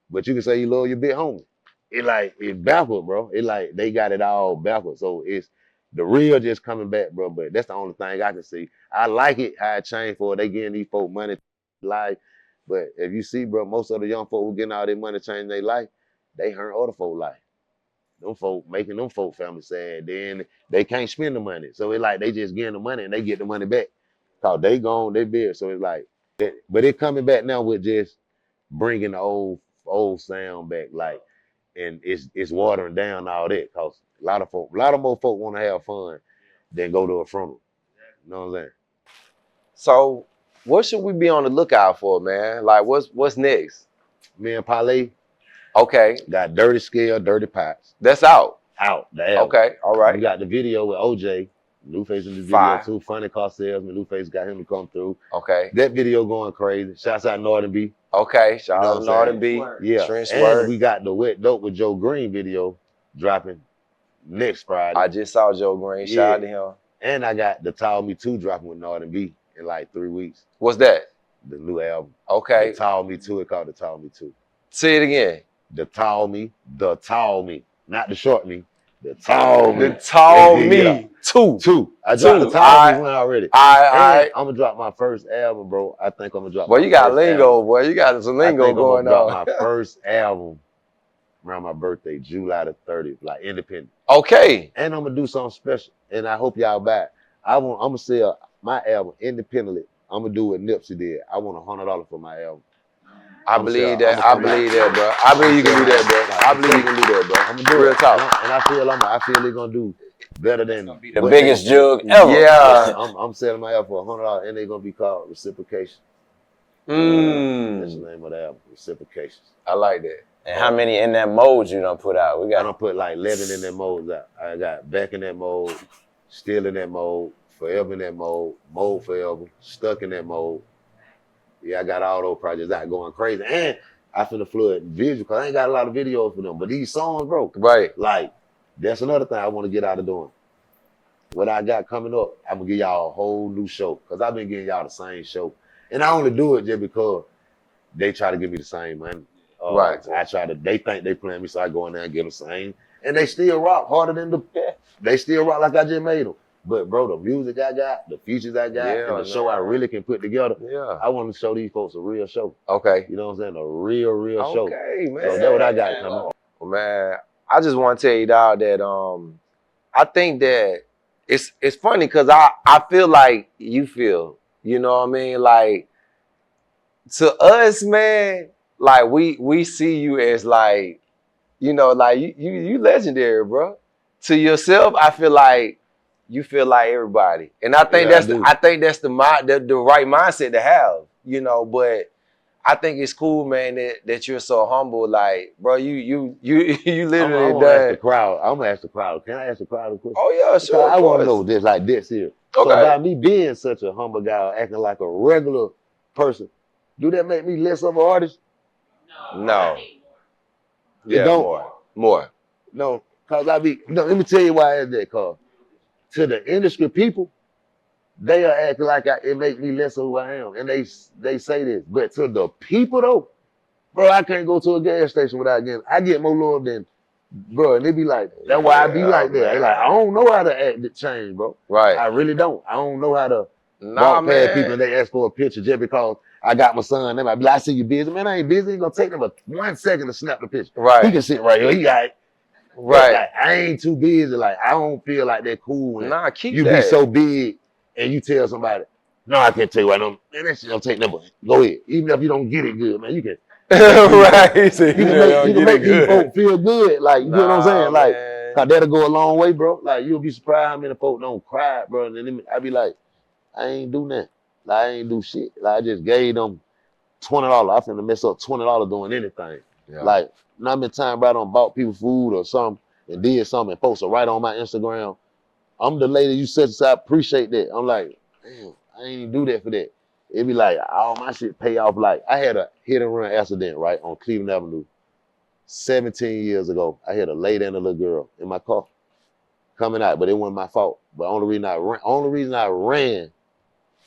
But you can say you love your big homie. It's backward, bro. It like they got it all backward. So it's the real just coming back, bro. But that's the only thing I can see. I like it how it changed for they getting these folk money life. But if you see, bro, most of the young folk who getting all their money changing their life, they hurt other folk life. Them folk making them folk family sad. Then they can't spend the money. So it's like they just getting the money and they get the money back. Cause they gone, they big. So it's like, but it coming back now with just bringing the old sound back, like, and it's watering down all that. Cause a lot of more folk want to have fun than go to a funeral. You know what I'm saying? So what should we be on the lookout for, man? Like what's next? Me and Parlay. Okay. Got Dirty Scale, Dirty Pots. That's out. The album. Okay, all right. We got the video with OJ. Blueface in the video too. Funny car salesman. Blueface got him to come through. Okay. That video going crazy. Shouts out Northern B. Okay, shout out Northern B. Yeah. And we got the Wet Dope with Joe Green video dropping next Friday. I just saw Joe Green. Shout out to him. And I got the Tall Me 2 dropping with Northern B in like 3 weeks. What's that? The new album. Okay. The Tall Me 2. It's called the Tall Me 2. Say it again. The Tall Me. Not the short me. The Tall Me. The Tall Me 2. I dropped the Tall Me 1 already. I'm gonna drop my first album, bro. I think I'm gonna drop. Boy, you got lingo, boy. You got some lingo going on. I'm gonna drop my first album around my birthday, July the 30th, like independent. Okay. And I'm gonna do something special, and I hope y'all buy it. I'm gonna sell my album independently. I'm gonna do what Nipsey did. I want $100 for my album. I believe that. I believe that, bro. I believe you can do that, bro. I believe you can do that, bro. I'm gonna do Real it. talk. And I feel they're gonna do better than the biggest jug ever. Yeah. I'm selling my album for $100, and they're gonna be called Reciprocation. That's the name of the album, Reciprocations. I like that. And how many in that mold you done put out? I done put like 11 in that mold out. I got Back in that mold, Still in that mold, Forever in that mold, Mold Forever, Stuck in that mold. Yeah, I got all those projects out going crazy. And I finna flood visual, because I ain't got a lot of videos for them. But these songs, bro, right? Like, that's another thing I want to get out of doing. What I got coming up, I'm gonna give y'all a whole new show. Because I've been giving y'all the same show. And I only do it just because they try to give me the same money. Right. They think they playing me, so I go in there and get them same. And they still rock harder than they still rock like I just made them. But bro, the music I got, the features I got, and the show I really can put together, I want to show these folks a real show. Okay. You know what I'm saying? A real show. Okay, man. So that's what I got coming up. Well, man, I just want to tell you, dog, that I think that it's funny because I feel like you feel, you know what I mean? Like, to us, man, like we see you as like, you know, like you legendary, bro. To yourself, I feel like you feel like everybody, and I think that's the right mindset to have, you know. But I think it's cool, man, that you're so humble, like, bro. You literally I'm gonna ask the crowd. I'm gonna ask the crowd. Can I ask the crowd a question? Oh yeah, sure. I want to know this, like this here. Okay. So by me being such a humble guy, acting like a regular person, do that make me less of an artist? No. Yeah, more. No, cause let me tell you why it's that. Cause to the industry people, they are acting like it make me less of who I am, and they say this. But to the people though, bro, I can't go to a gas station without getting. I get more love than, bro, and they be like, that's why I be like that. They like, I don't know how to act to change, bro. Right. I really don't. I don't know how to walk past people and they ask for a picture just because I got my son. They might be like, I see you busy. Man, I ain't busy. It's gonna take them but 1 second to snap the picture. Right. He can sit right here. He got it. Right. Like, I ain't too busy. Like, I don't feel like that cool when you be so big and you tell somebody, no, I can't tell you right now. Man, that shit don't take nothing. Go ahead. Even if you don't get it good, man, you can. Right. You can make these folks feel good. Like, you know what I'm saying? Like, cause that'll go a long way, bro. Like, you'll be surprised how many folks don't cry, bro. And then I be like, I ain't do nothing. Like, I ain't do shit. Like, I just gave them $20. I finna mess up $20 doing anything. Yeah. Like, not many times, bro, I done bought people food or something and did something and posted right on my Instagram. I'm the lady you said, so I appreciate that. I'm like, damn, I ain't do that for that. It be like, all my shit pay off. Like, I had a hit and run accident, right, on Cleveland Avenue 17 years ago. I had a lady and a little girl in my car coming out, but it wasn't my fault. But only reason I ran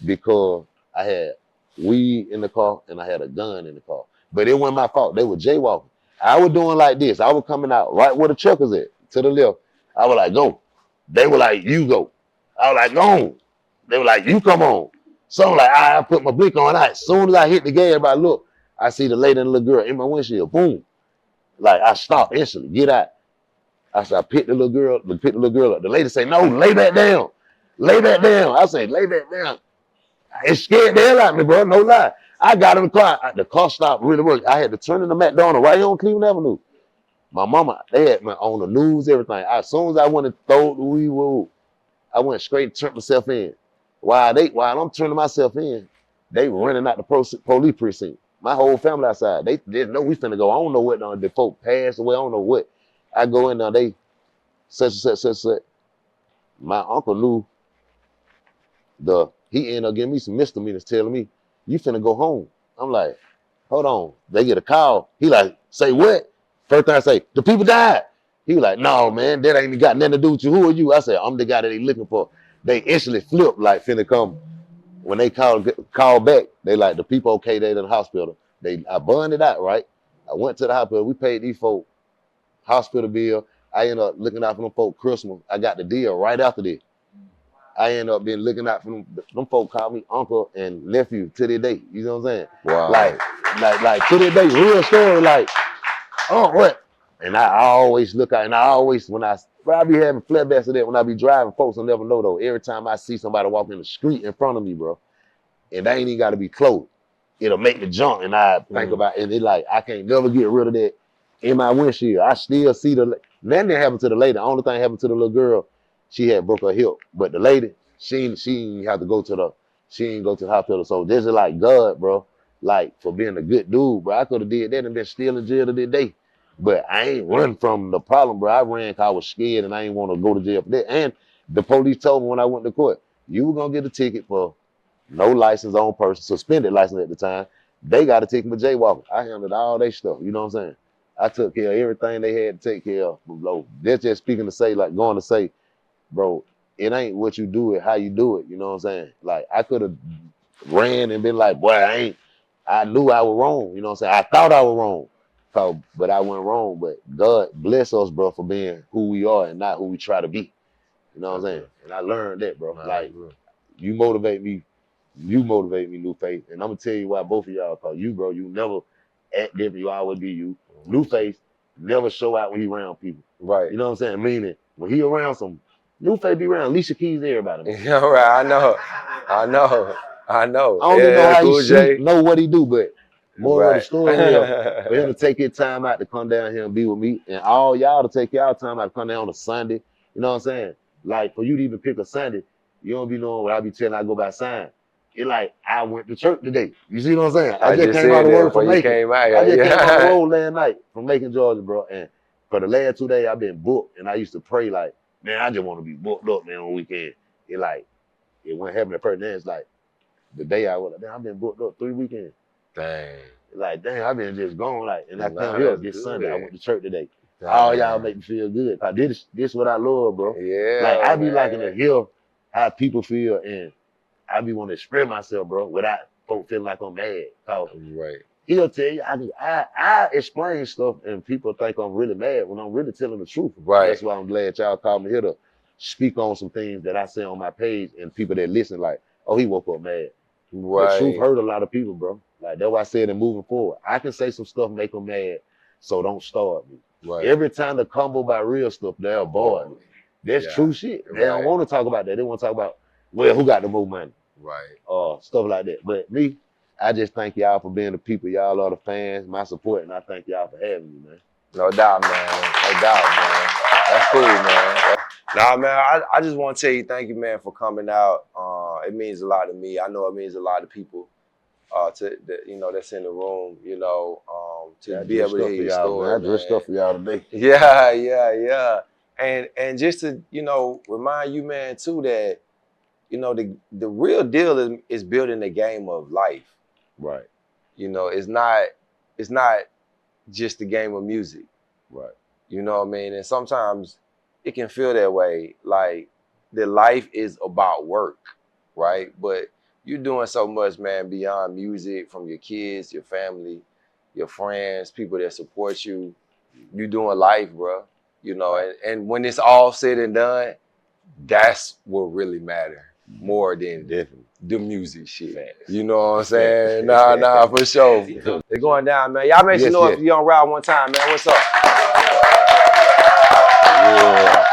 because I had weed in the car and I had a gun in the car. But it wasn't my fault. They were jaywalking. I was doing like this. I was coming out right where the truck was at, to the left. I was like, go. They were like, you go. I was like, go. They were like, you come on. So I'm like, I put my blick on. As soon as I hit the gas, I look, I see the lady and the little girl in my windshield. Boom. Like, I stopped instantly. Get out. I said, I picked the little girl up. The lady said, no, lay back down. Lay back down. I said, lay back down. It scared the hell out of me, bro. No lie. I got in the car. The car stopped really working. I had to turn into McDonald's right here on Cleveland Avenue. My mama, they had me on the news, everything. As soon as I went to throw the weed, I went straight and turned myself in. While I'm turning myself in, they running out the police precinct. My whole family outside. They didn't know we finna go. I don't know what the folk passed away. I don't know what. I go in there, they such. My uncle knew he ended up giving me some misdemeanors telling me, you finna go home. I'm like, hold on. They get a call. He like, say what? First thing I say, the people died. He was like, no, man, that ain't got nothing to do with you. Who are you? I said, I'm the guy that they looking for. They instantly flipped like finna come. When they call back, they like, the people okay, they in the hospital. I bonded out, right? I went to the hospital. We paid these folk hospital bill. I ended up looking out for them folk Christmas. I got the deal right after this. I ended up being looking out for them folk called me uncle and nephew to this day. You know what I'm saying? Wow. Like to this day, real story, like, oh, what? And I always look out, and I always, when I Bro, I be having flashbacks of that when I be driving. Folks will never know though. Every time I see somebody walking the street in front of me, bro, and they ain't even got to be close, it'll make me jump. And I think about, and it like I can't never get rid of that in my windshield. I still see the. Nothing happened to the lady. The only thing happened to the little girl, she had broke her hip. But the lady, she ain't have to go to the. She ain't go to the hospital. So this is like God, bro. Like for being a good dude, bro. I could have did that and been still in jail today. But I ain't run from the problem, bro. I ran because I was scared and I ain't want to go to jail for that. And the police told me when I went to court, you were gonna get a ticket for no license on person, suspended license at the time. They got to take me for jaywalking. I handled all their stuff. You know what I'm saying? I took care of everything they had to take care of. Bro, they're just speaking to say, like going to say, bro, it ain't what you do it, how you do it. You know what I'm saying? Like I could have ran and been like, boy, I knew I was wrong. You know what I'm saying? I thought I was wrong. But I went wrong. But God bless us, bro, for being who we are and not who we try to be. You know what I'm saying? And I learned that, bro. Like, you motivate me, New Face. And I'm gonna tell you why both of y'all, cause you, bro, you never act different, you always be you. New Face never show out when he around people. Right. You know what I'm saying? Meaning when he around some, New Face be around Alicia Keys, everybody. Man. Yeah, right. I know. I don't even know how he sleep, know what he do, but more of the story is for him to take his time out to come down here and be with me, and all y'all to take y'all time out to come down on a Sunday. You know what I'm saying? Like for you to even pick a Sunday, you don't be knowing what I be telling I go by sign. It like I went to church today. You see what I'm saying? I just came out of work from Macon. I just came out the road last night from Macon, Georgia, bro. And for the last 2 days I've been booked, and I used to pray like, man, I just want to be booked up, man, on weekend. It went happen at first. Then it's like the day I was like, damn, I've been booked up 3 weekends. Dang. Like, damn, I've been just gone. Like, and I come here this Sunday. I went to church today. All y'all make me feel good. Cause this what I love, bro. Yeah. Like I be liking to hear how people feel, and I be want to express myself, bro, without folk feeling like I'm mad. Right. He'll tell you, I explain stuff, and people think I'm really mad when I'm really telling the truth. Right. That's why I'm glad y'all called me here to speak on some things that I say on my page, and people that listen like, oh, he woke up mad. Right. The truth hurt a lot of people, bro. Like that's why I said, and moving forward, I can say some stuff make them mad, so don't start me. Right. Every time they combo about real stuff, they're avoid me. That's true shit. They don't want to talk about that. They want to talk about, well, who got the more money? Right. Stuff like that. But me, I just thank y'all for being the people. Y'all are the fans, my support, and I thank y'all for having me, man. No doubt, man. No doubt, man. That's cool, man. Nah, man, I just want to tell you thank you, man, for coming out. It means a lot to me. I know it means a lot to people, that's in the room, to be able to hear your story. Man. I dressed up for y'all today. Yeah. And just to, remind you, man, too, that, the real deal is building the game of life. Right. It's not just the game of music. Right. You know what I mean? And sometimes it can feel that way, like the life is about work, right? But you're doing so much, man, beyond music, from your kids, your family, your friends, people that support you. You're doing life, bro. And when it's all said and done, that's what really matters more than the music shit. You know what I'm saying? Nah, for sure. They're going down, man. Y'all make sure know if you're on Ride one time, man. What's up? Yeah.